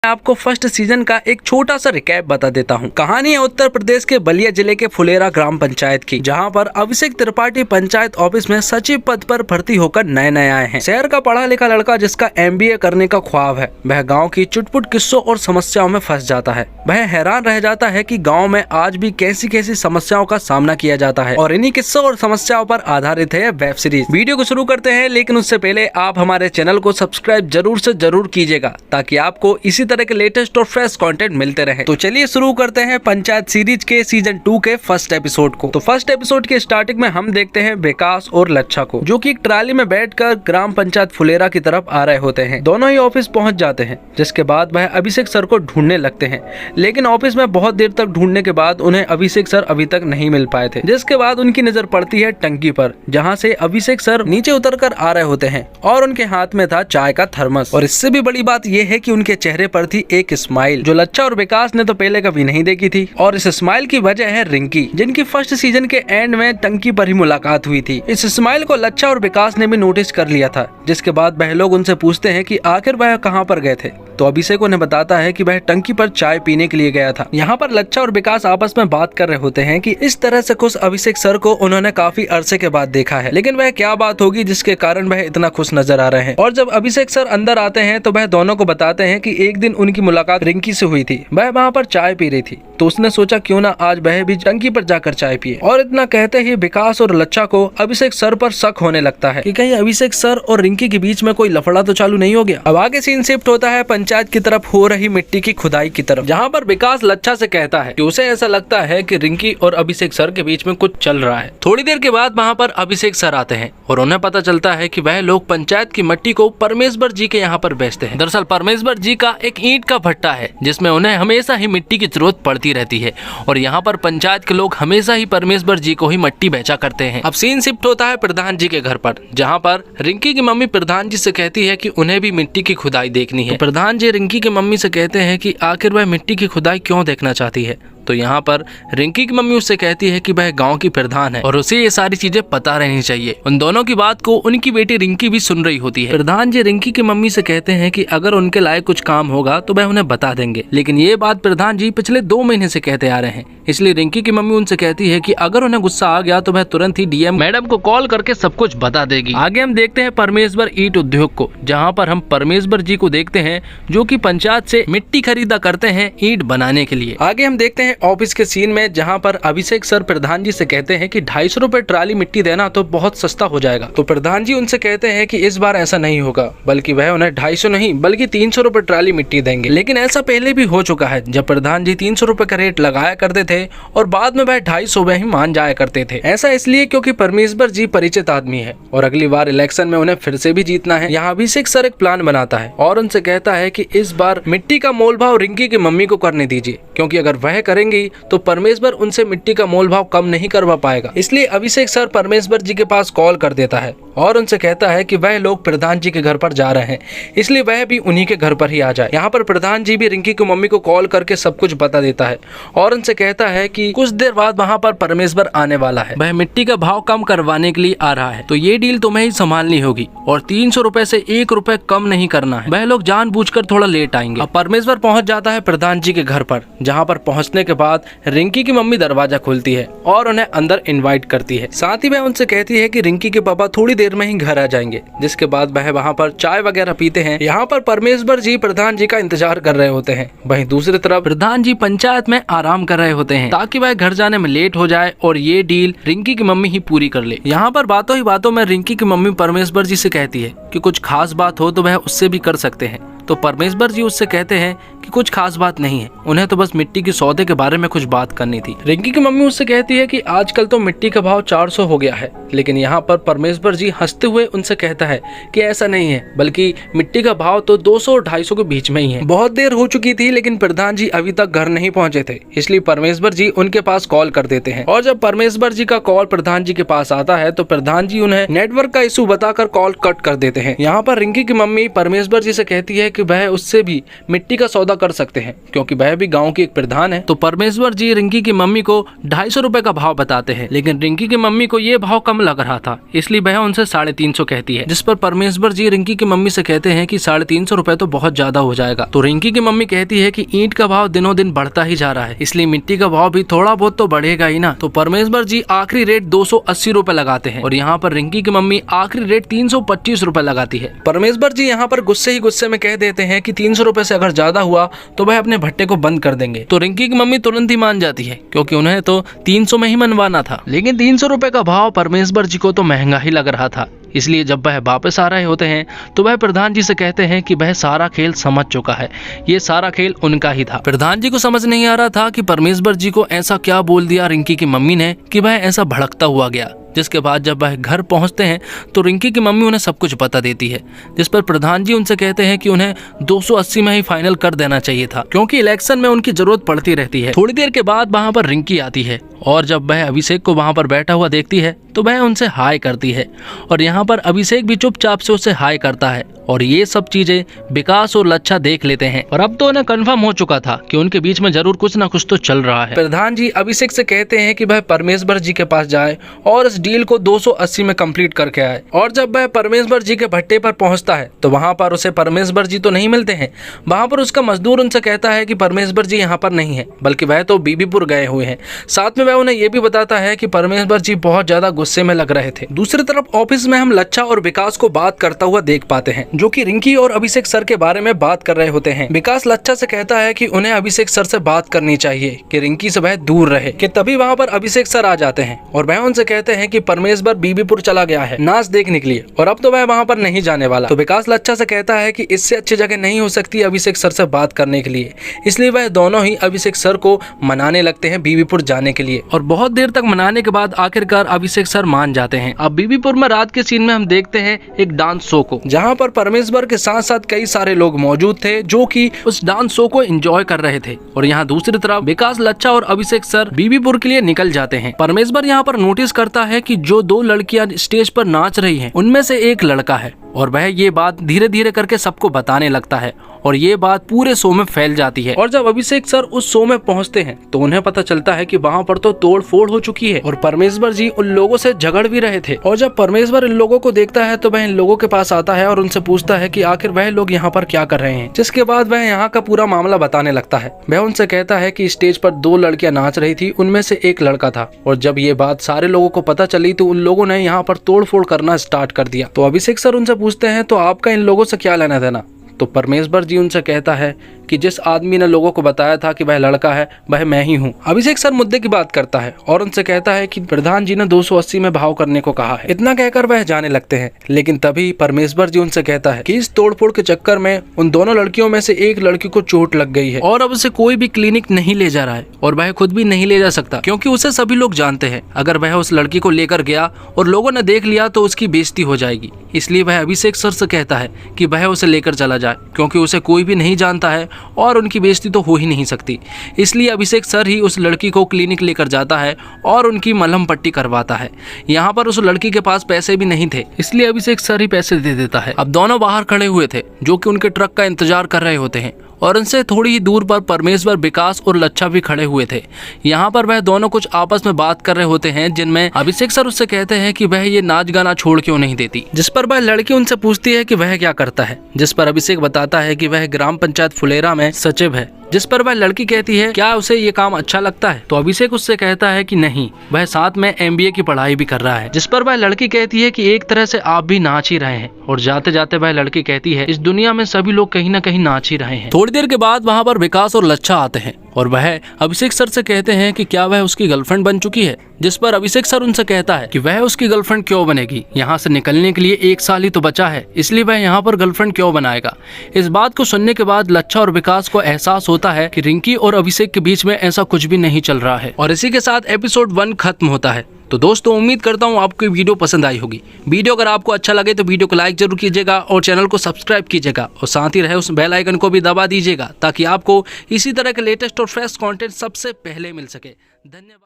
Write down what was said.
आपको first season का एक छोटा सा रिकैप बता देता हूँ। कहानी है उत्तर प्रदेश के बलिया जिले के फुलेरा ग्राम पंचायत की, जहाँ पर अभिषेक त्रिपाठी पंचायत ऑफिस में सचिव पद पर भर्ती होकर नए आए हैं। शहर का पढ़ा लिखा लड़का जिसका MBA करने का ख्वाब है, वह गाँव की चुटपुट किस्सों और समस्याओं में फंस जाता है। वह हैरान रह जाता है कि गाँव में आज भी कैसी कैसी समस्याओं का सामना किया जाता है, और इन्हीं किस्सों और समस्याओं पर आधारित है वेब सीरीज। वीडियो को शुरू करते हैं, लेकिन उससे पहले आप हमारे चैनल को सब्सक्राइब जरूर से जरूर कीजिएगा, ताकि आपको इसी तरह के लेटेस्ट और फ्रेश कंटेंट मिलते रहे। तो चलिए शुरू करते हैं पंचायत सीरीज के सीजन 2 के फर्स्ट एपिसोड को। तो फर्स्ट एपिसोड के स्टार्टिंग में हम देखते हैं विकास और लच्छा को, जो कि एक ट्राली में बैठकर ग्राम पंचायत फुलेरा की तरफ आ रहे होते हैं। दोनों ही ऑफिस पहुंच जाते हैं, जिसके बाद वह अभिषेक सर को ढूंढने लगते हैं। लेकिन ऑफिस में बहुत देर तक ढूंढने के बाद उन्हें अभिषेक सर अभी तक नहीं मिल पाए थे, जिसके बाद उनकी नजर पड़ती है टंकी पर, जहाँ से अभिषेक सर नीचे उतर कर आ रहे होते हैं और उनके हाथ में था चाय का थर्मस। और इससे भी बड़ी बात यह है कि उनके चेहरे पर थी एक स्माइल, जो लच्छा और विकास ने तो पहले कभी नहीं देखी थी। और इस स्माइल की वजह है रिंकी, जिनकी फर्स्ट सीजन के एंड में टंकी पर ही मुलाकात हुई थी। इस स्माइल को लच्छा और विकास ने भी नोटिस कर लिया था, जिसके बाद वह लोग उनसे पूछते हैं कि आखिर वह कहां पर गए थे। तो अभिषेक उन्हें बताता है कि वह टंकी पर चाय पीने के लिए गया था। यहाँ पर लच्छा और विकास आपस में बात कर रहे होते हैं कि इस तरह से खुश अभिषेक सर को उन्होंने काफी अरसे के बाद देखा है, लेकिन वह क्या बात होगी जिसके कारण वह इतना खुश नजर आ रहे हैं। और जब अभिषेक सर अंदर आते हैं तो वह दोनों को बताते हैं कि एक दिन उनकी मुलाकात रिंकी से हुई थी। वह वहाँ पर चाय पी रही थी, तो उसने सोचा क्यों ना आज वह भी टंकी पर जाकर चाय पिए। और इतना कहते ही विकास और लच्छा को अभिषेक सर पर शक होने लगता है कि कहीं अभिषेक सर और रिंकी के बीच में कोई लफड़ा तो चालू नहीं हो गया। अब आगे सीन शिफ्ट होता है पंचायत की तरफ हो रही मिट्टी की खुदाई की तरफ, जहाँ पर विकास लच्छा से कहता है कि उसे ऐसा लगता है कि रिंकी और अभिषेक सर के बीच में कुछ चल रहा है। थोड़ी देर के बाद वहाँ पर अभिषेक सर आते हैं और उन्हें पता चलता है कि वह लोग पंचायत की मिट्टी को परमेश्वर जी के यहाँ पर बेचते हैं। दरअसल परमेश्वर जी का एक ईंट का भट्टा है, जिसमें उन्हें हमेशा ही मिट्टी की जरूरत पड़ती रहती है, और यहाँ पर पंचायत के लोग हमेशा ही परमेश्वर जी को ही मिट्टी बेचा करते हैं। अब सीन शिफ्ट होता है प्रधान जी के घर पर, जहाँ पर रिंकी की मम्मी प्रधान जी से कहती है कि उन्हें भी मिट्टी की खुदाई देखनी है। तो प्रधान जी रिंकी की मम्मी से कहते हैं कि आखिर वह मिट्टी की खुदाई क्यों देखना चाहती है। तो यहाँ पर रिंकी की मम्मी उससे कहती है कि वह गांव की प्रधान है और उसे ये सारी चीजें पता रहनी चाहिए। उन दोनों की बात को उनकी बेटी रिंकी भी सुन रही होती है। प्रधान जी रिंकी की मम्मी से कहते हैं कि अगर उनके लायक कुछ काम होगा तो वह उन्हें बता देंगे, लेकिन ये बात प्रधान जी पिछले 2 महीने से कहते आ रहे हैं। इसलिए रिंकी की मम्मी उनसे कहती है कि अगर उन्हें गुस्सा आ गया तो वह तुरंत ही DM मैडम को कॉल करके सब कुछ बता देगी। आगे हम देखते हैं परमेश्वर ईंट उद्योग को, जहाँ पर हम परमेश्वर जी को देखते हैं, जो की पंचायत से मिट्टी खरीदा करते हैं ईंट बनाने के लिए। आगे हम देखते हैं ऑफिस के सीन में, जहां पर अभिषेक सर प्रधान जी से कहते हैं कि 250 रुपए ट्राली मिट्टी देना तो बहुत सस्ता हो जाएगा। तो प्रधान जी उनसे कहते हैं कि इस बार ऐसा नहीं होगा, बल्कि वह उन्हें 250 नहीं बल्कि 300 रुपए ट्राली मिट्टी देंगे। लेकिन ऐसा पहले भी हो चुका है, जब प्रधान जी 300 रुपए का रेट लगाया करते थे और बाद में वह 250 में ही मान जाया करते थे। ऐसा इसलिए क्योंकि परमेश्वर जी परिचित आदमी है और अगली बार इलेक्शन में उन्हें फिर से भी जीतना है। यहाँ अभिषेक सर एक प्लान बनाता है और उनसे कहता है कि इस बार मिट्टी का मोल भाव रिंकी की मम्मी को करने दीजिए, क्योंकि अगर वह करेंगी तो परमेश्वर उनसे मिट्टी का मोल भाव कम नहीं करवा पाएगा। इसलिए अभिषेक सर परमेश्वर जी के पास कॉल कर देता है और उनसे कहता है कि वह लोग प्रधान जी के घर पर जा रहे हैं, इसलिए वह भी उन्हीं के घर पर ही आ जाए। यहाँ पर प्रधान जी भी रिंकी की मम्मी को कॉल करके सब कुछ बता देता है और उनसे कहता है कि कुछ देर बाद वहाँ पर परमेश्वर आने वाला है, वह मिट्टी का भाव कम करवाने के लिए आ रहा है, तो ये डील तुम्हें ही संभालनी होगी और 300 रुपए से 1 रुपए कम नहीं करना है। वह लोग जानबूझकर थोड़ा लेट आएंगे। अब परमेश्वर पहुँच जाता है प्रधान जी के घर पर, जहाँ पर पहुँचने के बाद रिंकी की मम्मी दरवाजा खोलती है और उन्हें अंदर इनवाइट करती है। साथ ही वह उनसे कहती है कि रिंकी के पापा थोड़ी देर में ही घर आ जाएंगे, जिसके बाद वह वहाँ पर चाय वगैरह पीते हैं। यहाँ पर परमेश्वर जी प्रधान जी का इंतजार कर रहे होते हैं। वहीं दूसरी तरफ प्रधान जी पंचायत में आराम कर रहे होते हैं, ताकि वह घर जाने में लेट हो जाए और ये डील रिंकी की मम्मी ही पूरी कर ले। यहाँ पर बातों ही बातों में रिंकी की मम्मी परमेश्वर जी से कहती है कि कुछ खास बात हो तो वह उससे भी कर सकते हैं। तो परमेश्वर जी उससे कहते हैं कि कुछ खास बात नहीं है, उन्हें तो बस मिट्टी के सौदे के बारे में कुछ बात करनी थी। रिंकी की मम्मी उससे कहती है कि आजकल तो मिट्टी का भाव 400 हो गया है, लेकिन यहाँ पर परमेश्वर जी हंसते हुए उनसे कहता है कि ऐसा नहीं है, बल्कि मिट्टी का भाव तो 200 और 250 के बीच में ही है। बहुत देर हो चुकी थी, लेकिन प्रधान जी अभी तक घर नहीं पहुंचे थे, इसलिए परमेश्वर जी उनके पास कॉल कर देते हैं। और जब परमेश्वर जी का कॉल प्रधान जी के पास आता है तो प्रधान जी उन्हें नेटवर्क का इशू बताकर कॉल कट कर देते हैं। यहाँ पर रिंकी की मम्मी परमेश्वर जी से कहती है कि कि वह उससे भी मिट्टी का सौदा कर सकते हैं, क्योंकि वह भी गाँव की एक प्रधान है। तो परमेश्वर जी रिंकी की मम्मी को 250 रुपए का भाव बताते हैं, लेकिन रिंकी की मम्मी को ये भाव कम लग रहा था, इसलिए वह उनसे 350 कहती है। जिस पर परमेश्वर जी रिंकी की मम्मी से कहते हैं कि 350 रुपए तो बहुत ज्यादा हो जाएगा। तो रिंकी की मम्मी कहती है कि ईंट का भाव दिनों दिन बढ़ता ही जा रहा है, इसलिए मिट्टी का भाव भी थोड़ा बहुत तो बढ़ेगा ही ना। तो परमेश्वर जी आखिरी रेट 280 रुपए लगाते हैं और यहाँ पर रिंकी की मम्मी आखिरी रेट 325 रुपए लगाती है। परमेश्वर जी यहाँ पर गुस्से ही गुस्से में कह देते हैं कि 300 रुपए से अगर ज्यादा हुआ तो वह अपने भट्टे को बंद कर देंगे। तो रिंकी की मम्मी तुरंत ही मान जाती है, क्योंकि उन्हें तो 300 में ही मनवाना था, लेकिन 300 रुपए का भाव परमेश्वर जी को तो महंगा ही लग रहा था। इसलिए जब वह वापस आ रहे होते हैं तो वह प्रधान जी से कहते हैं कि वह सारा खेल समझ चुका है, ये सारा खेल उनका ही था। प्रधान जी को समझ नहीं आ रहा था कि परमेश्वर जी को ऐसा क्या बोल दिया रिंकी की मम्मी ने कि वह ऐसा भड़कता हुआ गया। जिसके बाद जब वह घर पहुंचते हैं तो रिंकी की मम्मी उन्हें सब कुछ बता देती है, जिस पर प्रधान जी उनसे कहते हैं कि उन्हें 280 में ही फाइनल कर देना चाहिए था, क्योंकि इलेक्शन में उनकी जरूरत पड़ती रहती है। थोड़ी देर के बाद वहां पर रिंकी आती है और जब वह अभिषेक को वहां पर बैठा हुआ देखती है तो वह उनसे हाय करती है और यहाँ पर अभिषेक भी चुपचाप से उससे हाय करता है। और ये सब चीजें विकास और लच्छा देख लेते हैं और अब तो उन्हें कंफर्म हो चुका था कि उनके बीच में जरूर कुछ ना कुछ तो चल रहा है। प्रधान जी अभिषेक से कहते हैं कि वह परमेश्वर जी के पास जाए और इस डील को 280 में कंप्लीट करके आए। और जब वह परमेश्वर जी के भट्टे पर पहुंचता है तो वहां पर उसे परमेश्वर जी तो नहीं मिलते हैं। वहां पर उसका मजदूर उनसे कहता है कि परमेश्वर जी यहाँ पर नहीं है, बल्कि वह तो बीबीपुर गए हुए हैं। साथ में वह उन्हें यह भी बताता है कि परमेश्वर जी बहुत ज्यादा गुस्से में लग रहे थे। दूसरी तरफ ऑफिस में हम लच्छा और विकास को बात करता हुआ देख पाते हैं, जो कि रिंकी और अभिषेक सर के बारे में बात कर रहे होते हैं। विकास लच्छा से कहता है कि उन्हें अभिषेक सर से बात करनी चाहिए कि रिंकी से वह दूर रहे, कि तभी वहां पर अभिषेक सर आ जाते हैं और वह उनसे कहते हैं कि परमेश्वर बीबीपुर चला गया है नाच देखने के लिए और अब तो वह वहां पर नहीं जाने वाला। तो विकास लच्छा से कहता है कि इससे अच्छी जगह नहीं हो सकती अभिषेक सर से बात करने के लिए, इसलिए वह दोनों ही अभिषेक सर को मनाने लगते हैं बीबीपुर जाने के लिए। और बहुत देर तक मनाने के बाद आखिरकार अभिषेक सर मान जाते हैं। अब बीबीपुर में रात के सीन में हम देखते हैं एक डांस शो को, जहाँ पर परमेश्वर के साथ साथ कई सारे लोग मौजूद थे जो कि उस डांस शो को एंजॉय कर रहे थे। और यहाँ दूसरी तरफ विकास लच्छा और अभिषेक सर बीबीपुर के लिए निकल जाते हैं। परमेश्वर यहाँ पर नोटिस करता है कि जो 2 लड़कियां स्टेज पर नाच रही हैं, उनमें से एक लड़का है और वह ये बात धीरे धीरे करके सबको बताने लगता है और ये बात पूरे शो में फैल जाती है। और जब अभिषेक सर उस शो में पहुंचते हैं तो उन्हें पता चलता है कि वहां पर तो तोड़ फोड़ हो चुकी है और परमेश्वर जी उन लोगों से झगड़ भी रहे थे। और जब परमेश्वर इन लोगों को देखता है तो वह इन लोगों के पास आता है और उनसे पूछता है कि आखिर वह लोग यहाँ पर क्या कर रहे हैं, जिसके बाद वह यहाँ का पूरा मामला बताने लगता है। वह उनसे कहता है कि स्टेज पर 2 लड़कियां नाच रही थी, उनमें से एक लड़का था और जब ये बात सारे लोगों को पता चली तो उन लोगों ने यहाँ पर तोड़ फोड़ करना स्टार्ट कर दिया। तो अभिषेक सर उनसे पूछते हैं तो आपका इन लोगों से क्या लेना देना। तो परमेश्वर जी उनसे कहता है कि जिस आदमी ने लोगों को बताया था कि वह लड़का है वह मैं ही हूँ। अभिषेक सर मुद्दे की बात करता है और उनसे कहता है कि प्रधान जी ने 280 में भाव करने को कहा है। इतना कहकर वह जाने लगते हैं, लेकिन तभी परमेश्वर जी उनसे कहता है कि इस तोड़फोड़ के चक्कर में उन दोनों लड़कियों में से एक लड़की को चोट लग गई है और अब उसे कोई भी क्लिनिक नहीं ले जा रहा है और वह खुद भी नहीं ले जा सकता, क्योंकि उसे सभी लोग जानते हैं अगर वह उस लड़की को लेकर गया और लोगों ने देख लिया तो उसकी बेइज्जती हो जाएगी। इसलिए वह अभिषेक सर से कहता है कि वह उसे लेकर चला जाए, क्योंकि उसे कोई भी नहीं जानता है और उनकी बेइज्जती तो हो ही नहीं सकती। इसलिए अभिषेक सर ही उस लड़की को क्लिनिक लेकर जाता है और उनकी मलहम पट्टी करवाता है। यहाँ पर उस लड़की के पास पैसे भी नहीं थे, इसलिए अभिषेक सर ही पैसे दे देता है। अब दोनों बाहर खड़े हुए थे जो कि उनके ट्रक का इंतजार कर रहे होते हैं और उनसे थोड़ी ही दूर पर परमेश्वर, विकास और लच्छा भी खड़े हुए थे। यहाँ पर वह दोनों कुछ आपस में बात कर रहे होते हैं, जिनमें अभिषेक सर उससे कहते हैं कि वह ये नाच गाना छोड़ क्यों नहीं देती, जिस पर वह लड़की उनसे पूछती है कि वह क्या करता है, जिस पर अभिषेक बताता है कि वह ग्राम पंचायत फुलेरा में सचिव है। जिस पर वह लड़की कहती है क्या उसे ये काम अच्छा लगता है, तो अभिषेक उससे कहता है कि नहीं, वह साथ में MBA की पढ़ाई भी कर रहा है। जिस पर वह लड़की कहती है कि एक तरह से आप भी नाच ही रहे हैं। और जाते जाते वह लड़की कहती है इस दुनिया में सभी लोग कहीं ना कहीं नाच ही रहे हैं। थोड़ी देर के बाद वहाँ पर विकास और लच्छा आते हैं और वह अभिषेक सर से कहते हैं कि क्या वह उसकी गर्लफ्रेंड बन चुकी है, जिस पर अभिषेक सर उनसे कहता है कि वह उसकी गर्लफ्रेंड क्यों बनेगी, यहाँ से निकलने के लिए 1 साल ही तो बचा है, इसलिए वह यहाँ पर गर्लफ्रेंड क्यों बनाएगा। इस बात को सुनने के बाद लच्छा और विकास को एहसास होता है कि रिंकी और अभिषेक के बीच में ऐसा कुछ भी नहीं चल रहा है। और इसी के साथ एपिसोड 1 खत्म होता है। तो दोस्तों उम्मीद करता हूँ आपको वीडियो पसंद आई होगी। वीडियो अगर आपको अच्छा लगे तो वीडियो को लाइक जरूर कीजिएगा और चैनल को सब्सक्राइब कीजिएगा और साथ ही रहे उस बेल आइकन को भी दबा दीजिएगा ताकि आपको इसी तरह के लेटेस्ट और फ्रेश कंटेंट सबसे पहले मिल सके। धन्यवाद।